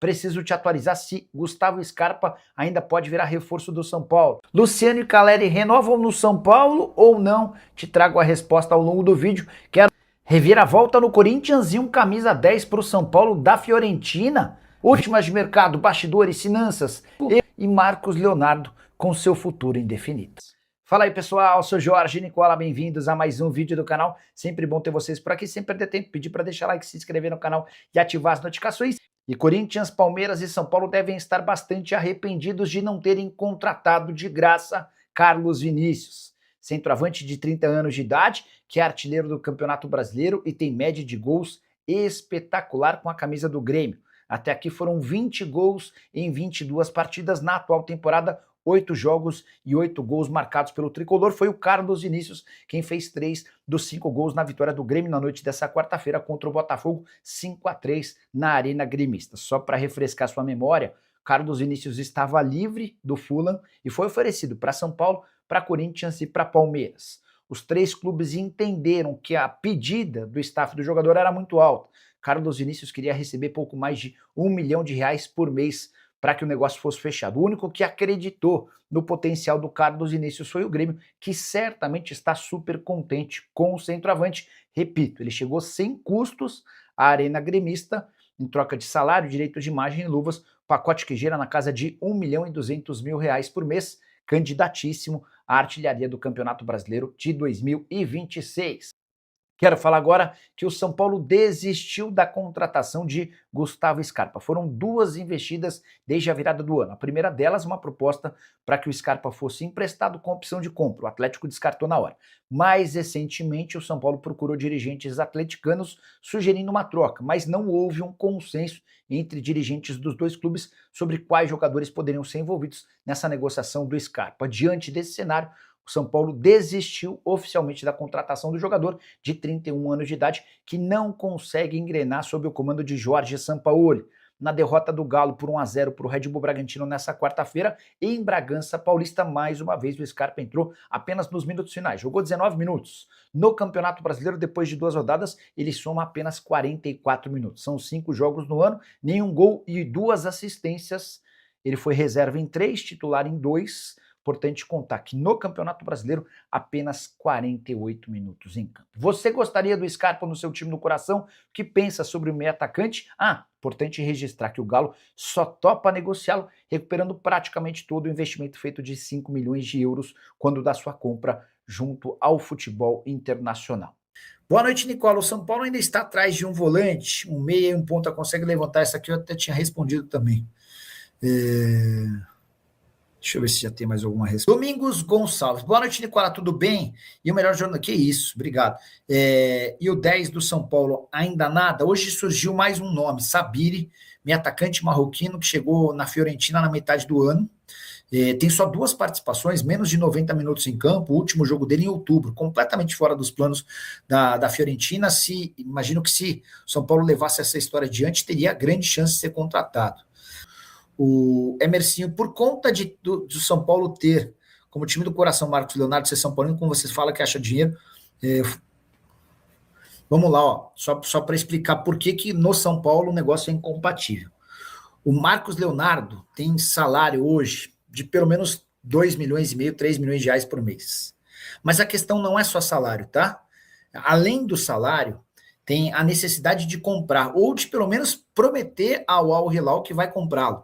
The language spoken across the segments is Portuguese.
preciso te atualizar se Gustavo Scarpa ainda pode virar reforço do São Paulo. Luciano e Caleri renovam no São Paulo ou não? Te trago a resposta ao longo do vídeo. Quero reviravolta no Corinthians e um camisa 10 para o São Paulo da Fiorentina. Últimas de mercado, bastidores, finanças e Marcos Leonardo com seu futuro indefinido. Fala aí pessoal, sou Jorge Nicola, bem-vindos a mais um vídeo do canal. Sempre bom ter vocês por aqui, sem perder tempo, pedir para deixar like, se inscrever no canal e ativar as notificações. E Corinthians, Palmeiras e São Paulo devem estar bastante arrependidos de não terem contratado de graça Carlos Vinícius, centroavante de 30 anos de idade, que é artilheiro do Campeonato Brasileiro e tem média de gols espetacular com a camisa do Grêmio. Até aqui foram 20 gols em 22 partidas na atual temporada, 8 jogos e 8 gols marcados pelo tricolor. Foi o Carlos Vinícius quem fez 3 dos 5 gols na vitória do Grêmio na noite dessa quarta-feira contra o Botafogo, 5-3 na Arena Gremista. Só para refrescar sua memória, Carlos Vinícius estava livre do Fulham e foi oferecido para São Paulo, para Corinthians e para Palmeiras. Os 3 clubes entenderam que a pedida do staff do jogador era muito alta. Carlos Vinícius queria receber pouco mais de R$1 milhão por mês para que o negócio fosse fechado. O único que acreditou no potencial do Carlos Vinícius foi o Grêmio, que certamente está super contente com o centroavante. Repito, ele chegou sem custos à Arena Gremista, em troca de salário, direito de imagem e luvas, pacote que gira na casa de R$1.200.000 por mês, candidatíssimo à artilharia do Campeonato Brasileiro de 2026. Quero falar agora que o São Paulo desistiu da contratação de Gustavo Scarpa. Foram 2 investidas desde a virada do ano. A primeira delas, uma proposta para que o Scarpa fosse emprestado com opção de compra. O Atlético descartou na hora. Mais recentemente, o São Paulo procurou dirigentes atleticanos sugerindo uma troca, mas não houve um consenso entre dirigentes dos 2 clubes sobre quais jogadores poderiam ser envolvidos nessa negociação do Scarpa. Diante desse cenário, o São Paulo desistiu oficialmente da contratação do jogador de 31 anos de idade, que não consegue engrenar sob o comando de Jorge Sampaoli. Na derrota do Galo por 1-0 para o Red Bull Bragantino nessa quarta-feira, em Bragança Paulista, mais uma vez o Scarpa entrou apenas nos minutos finais, jogou 19 minutos. No Campeonato Brasileiro, depois de 2 rodadas, ele soma apenas 44 minutos. São 5 jogos no ano, nenhum gol e 2 assistências. Ele foi reserva em 3, titular em 2. Importante contar que no Campeonato Brasileiro, apenas 48 minutos em campo. Você gostaria do Scarpa no seu time do coração? O que pensa sobre o meio atacante? Importante registrar que o Galo só topa negociá-lo, recuperando praticamente todo o investimento feito de 5 milhões de euros quando da sua compra junto ao futebol internacional. Boa noite, Nicola. O São Paulo ainda está atrás de um volante, um meia e um ponta. Consegue levantar? Essa aqui eu até tinha respondido também. Deixa eu ver se já tem mais alguma resposta. Domingos Gonçalves. Boa noite, Nicola, tudo bem? E o melhor jornal... Que isso, obrigado. E o 10 do São Paulo, ainda nada? Hoje surgiu mais um nome, Sabiri, meio atacante marroquino, que chegou na Fiorentina na metade do ano. Tem só 2 participações, menos de 90 minutos em campo, o último jogo dele em outubro, completamente fora dos planos da Fiorentina. Imagino que se o São Paulo levasse essa história adiante, teria grande chance de ser contratado. O Emercinho, por conta do São Paulo ter como time do coração Marcos Leonardo, ser São Paulino, como vocês falam que acha dinheiro, vamos lá, ó, só para explicar por que no São Paulo o negócio é incompatível. O Marcos Leonardo tem salário hoje de pelo menos 2,5 milhões, 3 milhões de reais por mês. Mas a questão não é só salário, tá? Além do salário, tem a necessidade de comprar, ou de pelo menos prometer ao Al Hilal que vai comprá-lo.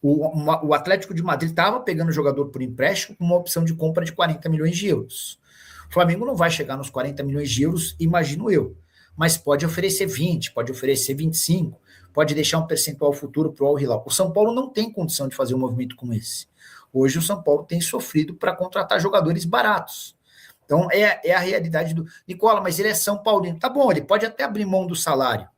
O Atlético de Madrid estava pegando o jogador por empréstimo com uma opção de compra de 40 milhões de euros. O Flamengo não vai chegar nos 40 milhões de euros, imagino eu, mas pode oferecer 20, pode oferecer 25, pode deixar um percentual futuro para o Al Hilal. O São Paulo não tem condição de fazer um movimento como esse. Hoje o São Paulo tem sofrido para contratar jogadores baratos. Então é a realidade do... Nicola, mas ele é São Paulino. Tá bom, ele pode até abrir mão do salário.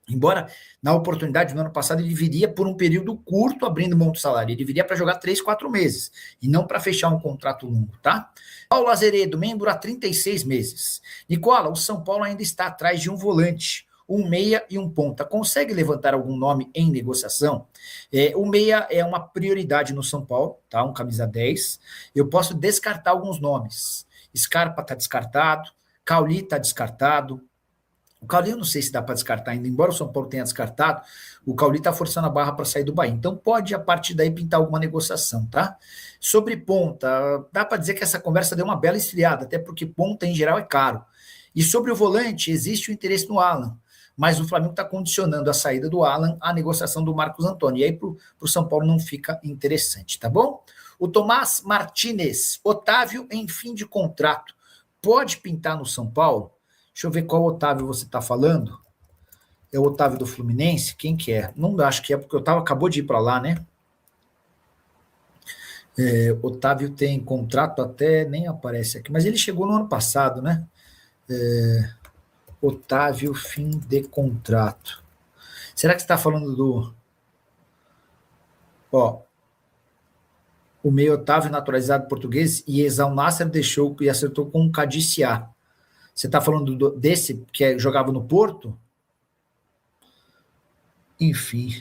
Embora, na oportunidade, no ano passado, ele viria por um período curto abrindo mão do salário. Ele viria para jogar 3, 4 meses, e não para fechar um contrato longo, tá? Paulo Azeredo, membro há 36 meses. Nicola, o São Paulo ainda está atrás de um volante, um meia e um ponta. Consegue levantar algum nome em negociação? O meia é uma prioridade no São Paulo, tá? Um camisa 10. Eu posso descartar alguns nomes. Scarpa está descartado, Cauli está descartado, O Cauli eu não sei se dá para descartar ainda, embora o São Paulo tenha descartado, o Cauli está forçando a barra para sair do Bahia. Então pode, a partir daí, pintar alguma negociação, tá? Sobre ponta, dá para dizer que essa conversa deu uma bela esfriada, até porque ponta, em geral, é caro. E sobre o volante, existe o interesse no Alan, mas o Flamengo está condicionando a saída do Alan à negociação do Marcos Antônio. E aí, para o São Paulo, não fica interessante, tá bom? O Tomás Martinez, Otávio em fim de contrato, pode pintar no São Paulo? Deixa eu ver qual Otávio você está falando. É o Otávio do Fluminense? Quem que é? Não acho que é, porque o Otávio acabou de ir para lá, né? Otávio tem contrato até, nem aparece aqui, mas ele chegou no ano passado, né? Otávio, fim de contrato. Será que você está falando do... Ó, o meio Otávio, naturalizado português, e Exal Nasser deixou e acertou com o Cadiciá. Você está falando desse que jogava no Porto? Enfim.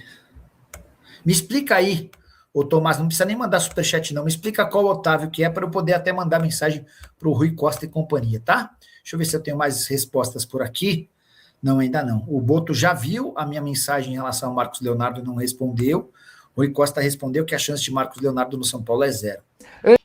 Me explica aí, ô Tomás, não precisa nem mandar superchat não, me explica qual Otávio que é para eu poder até mandar mensagem para o Rui Costa e companhia, tá? Deixa eu ver se eu tenho mais respostas por aqui. Não, ainda não. O Boto já viu a minha mensagem em relação ao Marcos Leonardo e não respondeu. O Rui Costa respondeu que a chance de Marcos Leonardo no São Paulo é 0.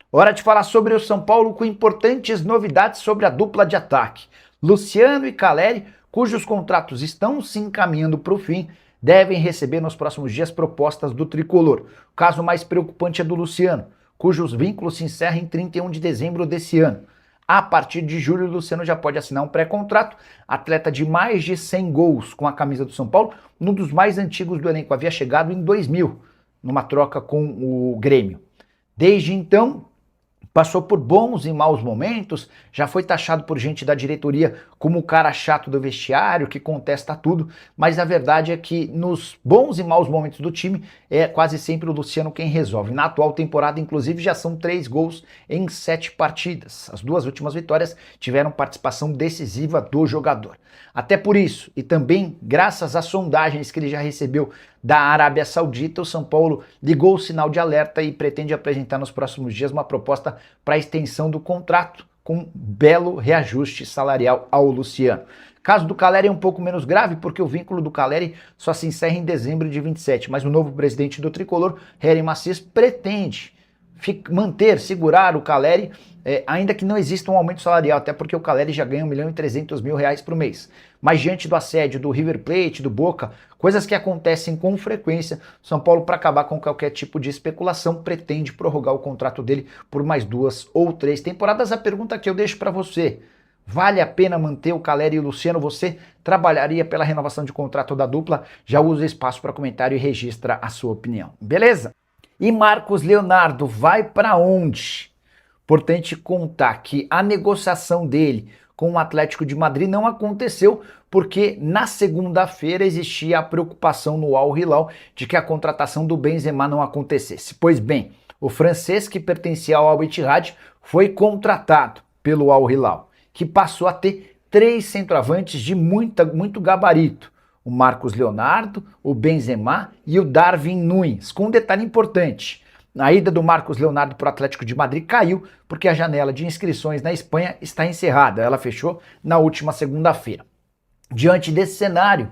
Hora de falar sobre o São Paulo com importantes novidades sobre a dupla de ataque. Luciano e Caleri, cujos contratos estão se encaminhando para o fim, devem receber nos próximos dias propostas do tricolor. O caso mais preocupante é do Luciano, cujos vínculos se encerram em 31 de dezembro desse ano. A partir de julho, o Luciano já pode assinar um pré-contrato, atleta de mais de 100 gols com a camisa do São Paulo, um dos mais antigos do elenco, havia chegado em 2000, numa troca com o Grêmio. Desde então, passou por bons e maus momentos, já foi taxado por gente da diretoria como o cara chato do vestiário, que contesta tudo, mas a verdade é que nos bons e maus momentos do time, é quase sempre o Luciano quem resolve. Na atual temporada, inclusive, já são 3 gols em 7 partidas. As 2 últimas vitórias tiveram participação decisiva do jogador. Até por isso, e também graças às sondagens que ele já recebeu da Arábia Saudita, o São Paulo ligou o sinal de alerta e pretende apresentar nos próximos dias uma proposta para a extensão do contrato com belo reajuste salarial ao Luciano. O caso do Caleri é um pouco menos grave porque o vínculo do Caleri só se encerra em dezembro de 27, mas o novo presidente do Tricolor, Hélio Macias, pretende segurar o Caleri, ainda que não exista um aumento salarial, até porque o Caleri já ganha R$1.300.000 por mês. Mas diante do assédio do River Plate, do Boca, coisas que acontecem com frequência, São Paulo, para acabar com qualquer tipo de especulação, pretende prorrogar o contrato dele por mais 2 ou 3 temporadas. A pergunta que eu deixo para você: vale a pena manter o Caleri e o Luciano? Você trabalharia pela renovação de contrato da dupla? Já usa o espaço para comentário e registra a sua opinião. Beleza? E Marcos Leonardo vai para onde? Importante contar que a negociação dele com o Atlético de Madrid não aconteceu porque na segunda-feira existia a preocupação no Al Hilal de que a contratação do Benzema não acontecesse. Pois bem, o francês que pertencia ao Al Ittihad foi contratado pelo Al Hilal, que passou a ter 3 centroavantes de muito gabarito: o Marcos Leonardo, o Benzema e o Darwin Núñez. Com um detalhe importante: a ida do Marcos Leonardo para o Atlético de Madrid caiu porque a janela de inscrições na Espanha está encerrada. Ela fechou na última segunda-feira. Diante desse cenário,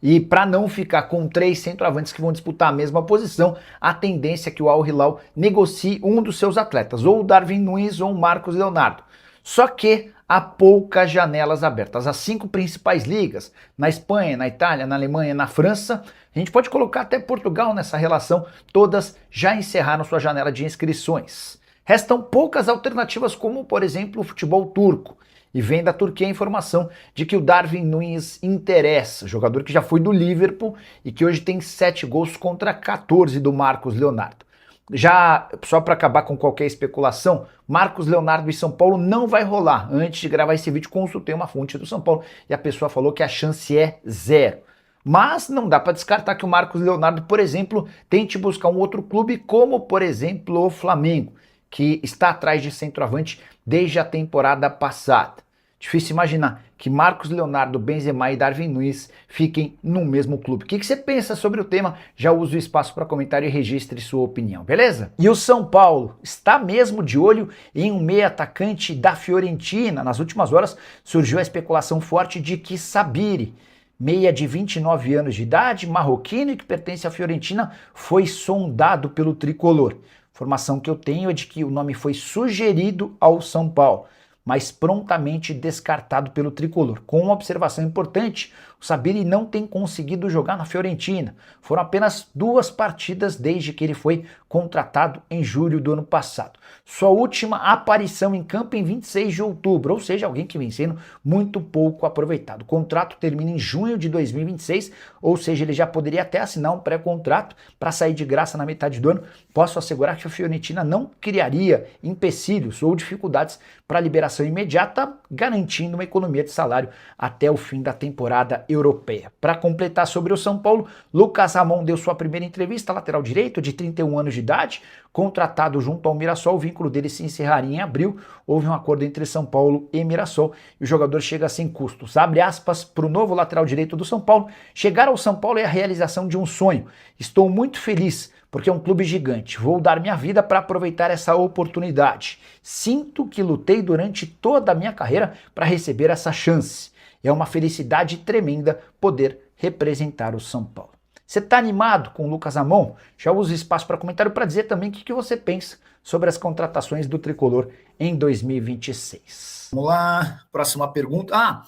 e para não ficar com 3 centroavantes que vão disputar a mesma posição, a tendência é que o Al Hilal negocie um dos seus atletas, ou o Darwin Núñez ou o Marcos Leonardo. Só que há poucas janelas abertas. As 5 principais ligas, na Espanha, na Itália, na Alemanha, na França, a gente pode colocar até Portugal nessa relação, todas já encerraram sua janela de inscrições. Restam poucas alternativas, como por exemplo o futebol turco. E vem da Turquia a informação de que o Darwin Núñez interessa, jogador que já foi do Liverpool e que hoje tem 7 gols contra 14 do Marcos Leonardo. Já, só para acabar com qualquer especulação, Marcos Leonardo e São Paulo não vai rolar. Antes de gravar esse vídeo, consultei uma fonte do São Paulo e a pessoa falou que a chance é 0. Mas não dá para descartar que o Marcos Leonardo, por exemplo, tente buscar um outro clube, como por exemplo o Flamengo, que está atrás de centroavante desde a temporada passada. Difícil imaginar que Marcos Leonardo, Benzema e Darwin Núñez fiquem no mesmo clube. O que você pensa sobre o tema? Já usa o espaço para comentário e registre sua opinião, beleza? E o São Paulo está mesmo de olho em um meia atacante da Fiorentina. Nas últimas horas surgiu a especulação forte de que Sabiri, meia de 29 anos de idade, marroquino e que pertence à Fiorentina, foi sondado pelo tricolor. Informação que eu tenho é de que o nome foi sugerido ao São Paulo, mas prontamente descartado pelo tricolor. Com uma observação importante, o Sabiri não tem conseguido jogar na Fiorentina. Foram apenas 2 partidas desde que ele foi contratado em julho do ano passado. Sua última aparição em campo em 26 de outubro, ou seja, alguém que vem sendo muito pouco aproveitado. O contrato termina em junho de 2026, ou seja, ele já poderia até assinar um pré-contrato para sair de graça na metade do ano. Posso assegurar que a Fiorentina não criaria empecilhos ou dificuldades para a liberação imediata, garantindo uma economia de salário até o fim da temporada europeia. Para completar sobre o São Paulo, Lucas Ramon deu sua primeira entrevista, lateral direito, de 31 anos de idade, contratado junto ao Mirassol. O vínculo dele se encerraria em abril. Houve um acordo entre São Paulo e Mirassol e o jogador chega sem custos. Abre aspas para o novo lateral direito do São Paulo: chegar ao São Paulo é a realização de um sonho. Estou muito feliz porque é um clube gigante. Vou dar minha vida para aproveitar essa oportunidade. Sinto que lutei durante toda a minha carreira para receber essa chance. É uma felicidade tremenda poder representar o São Paulo. Você está animado com o Lucas Ramon? Já usa espaço para comentário para dizer também o que você pensa sobre as contratações do Tricolor em 2026. Vamos lá, próxima pergunta.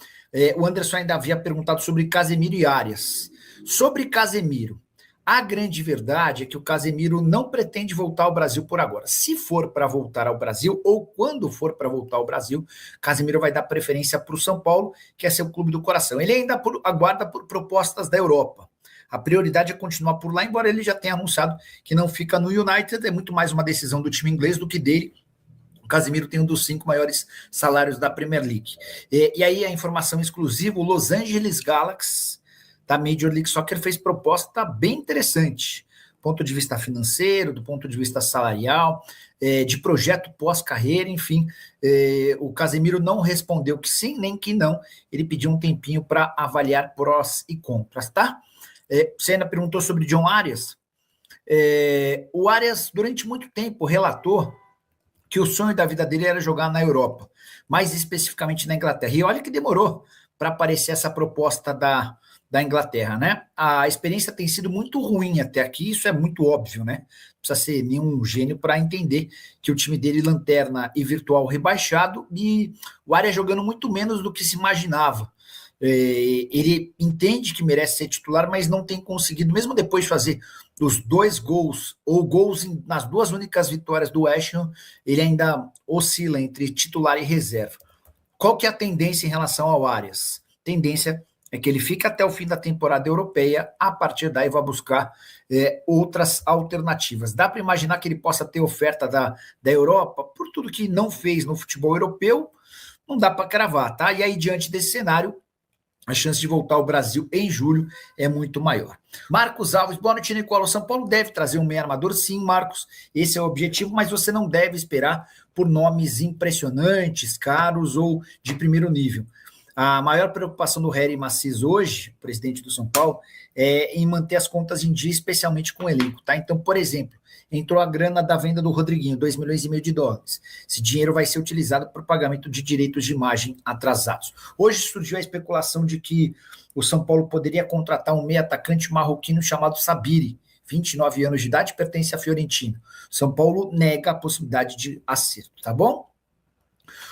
O Anderson ainda havia perguntado sobre Casemiro e Arias. Sobre Casemiro, a grande verdade é que o Casemiro não pretende voltar ao Brasil por agora. Se for para voltar ao Brasil, ou quando for para voltar ao Brasil, Casemiro vai dar preferência para o São Paulo, que é seu clube do coração. Ele ainda aguarda por propostas da Europa. A prioridade é continuar por lá, embora ele já tenha anunciado que não fica no United. É muito mais uma decisão do time inglês do que dele. O Casemiro tem um dos 5 maiores salários da Premier League. E aí a informação exclusiva: o Los Angeles Galaxy da Major League Soccer fez proposta bem interessante, do ponto de vista financeiro, do ponto de vista salarial, de projeto pós-carreira, enfim. O Casemiro não respondeu que sim, nem que não. Ele pediu um tempinho para avaliar prós e contras, tá? Você ainda perguntou sobre John Arias. O Arias, durante muito tempo, relatou que o sonho da vida dele era jogar na Europa, mais especificamente na Inglaterra. E olha que demorou para aparecer essa proposta da Inglaterra, né? A experiência tem sido muito ruim até aqui, isso é muito óbvio, né? Não precisa ser nenhum gênio para entender que o time dele, lanterna e virtual, rebaixado, e o Arias jogando muito menos do que se imaginava. Ele entende que merece ser titular, mas não tem conseguido, mesmo depois de fazer os 2 gols, ou gols nas 2 únicas vitórias do West Ham, ele ainda oscila entre titular e reserva. Qual que é a tendência em relação ao Arias? Tendência é que ele fica até o fim da temporada europeia, a partir daí vai buscar outras alternativas. Dá para imaginar que ele possa ter oferta da Europa, por tudo que não fez no futebol europeu, não dá para cravar, tá? E aí, diante desse cenário, a chance de voltar ao Brasil em julho é muito maior. Marcos Alves, boa noite, Nicola. O São Paulo deve trazer um meio armador? Sim, Marcos, esse é o objetivo, mas você não deve esperar por nomes impressionantes, caros ou de primeiro nível. A maior preocupação do Harry Macis hoje, presidente do São Paulo, é em manter as contas em dia, especialmente com o elenco, tá? Então, por exemplo, entrou a grana da venda do Rodriguinho, 2,5 milhões de dólares. Esse dinheiro vai ser utilizado para o pagamento de direitos de imagem atrasados. Hoje surgiu a especulação de que o São Paulo poderia contratar um meio atacante marroquino chamado Sabiri, 29 anos de idade, pertence à Fiorentina. São Paulo nega a possibilidade de acerto, tá bom?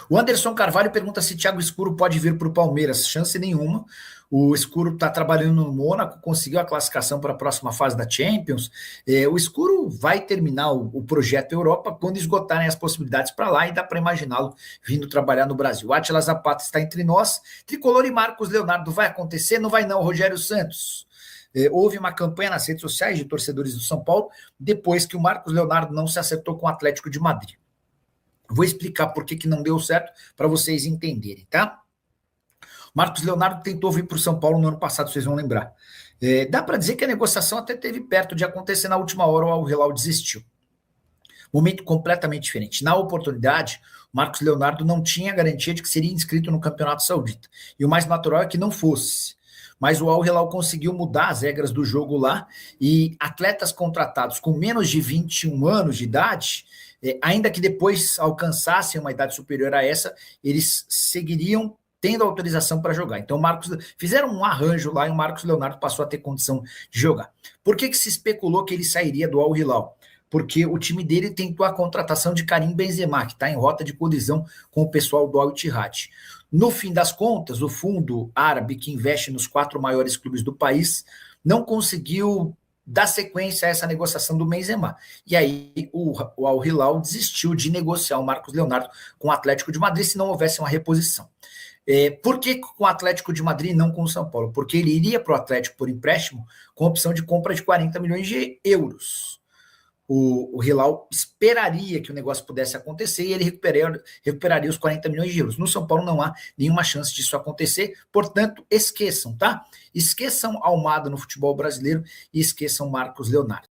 O Anderson Carvalho pergunta se Thiago Escuro pode vir para o Palmeiras. Chance nenhuma. O Escuro está trabalhando no Mônaco, conseguiu a classificação para a próxima fase da Champions. O Escuro vai terminar o projeto Europa quando esgotarem as possibilidades para lá, e dá para imaginá-lo vindo trabalhar no Brasil. O Átila Zapata está entre nós. Tricolor e Marcos Leonardo vai acontecer? Não vai não, Rogério Santos. Houve uma campanha nas redes sociais de torcedores do São Paulo depois que o Marcos Leonardo não se acertou com o Atlético de Madrid. Vou explicar por que não deu certo para vocês entenderem, tá? Marcos Leonardo tentou vir para o São Paulo no ano passado, vocês vão lembrar. Dá para dizer que a negociação até teve perto de acontecer na última hora, o Al Hilal desistiu. Momento completamente diferente. Na oportunidade, Marcos Leonardo não tinha garantia de que seria inscrito no Campeonato Saudita. E o mais natural é que não fosse. Mas o Al Hilal conseguiu mudar as regras do jogo lá e atletas contratados com menos de 21 anos de idade, ainda que depois alcançassem uma idade superior a essa, eles seguiriam tendo autorização para jogar. Então, fizeram um arranjo lá e o Marcos Leonardo passou a ter condição de jogar. Por que se especulou que ele sairia do Al Hilal? Porque o time dele tentou a contratação de Karim Benzema, que está em rota de colisão com o pessoal do Al Ittihad. No fim das contas, o fundo árabe que investe nos 4 maiores clubes do país não conseguiu dar sequência a essa negociação do Benzema. E aí o Al Hilal desistiu de negociar o Marcos Leonardo com o Atlético de Madrid se não houvesse uma reposição. Por que com o Atlético de Madrid e não com o São Paulo? Porque ele iria para o Atlético por empréstimo com opção de compra de 40 milhões de euros. O Hilal esperaria que o negócio pudesse acontecer e ele recuperaria os 40 milhões de euros. No São Paulo não há nenhuma chance disso acontecer, portanto, esqueçam, tá? Esqueçam Almada no futebol brasileiro e esqueçam Marcos Leonardo.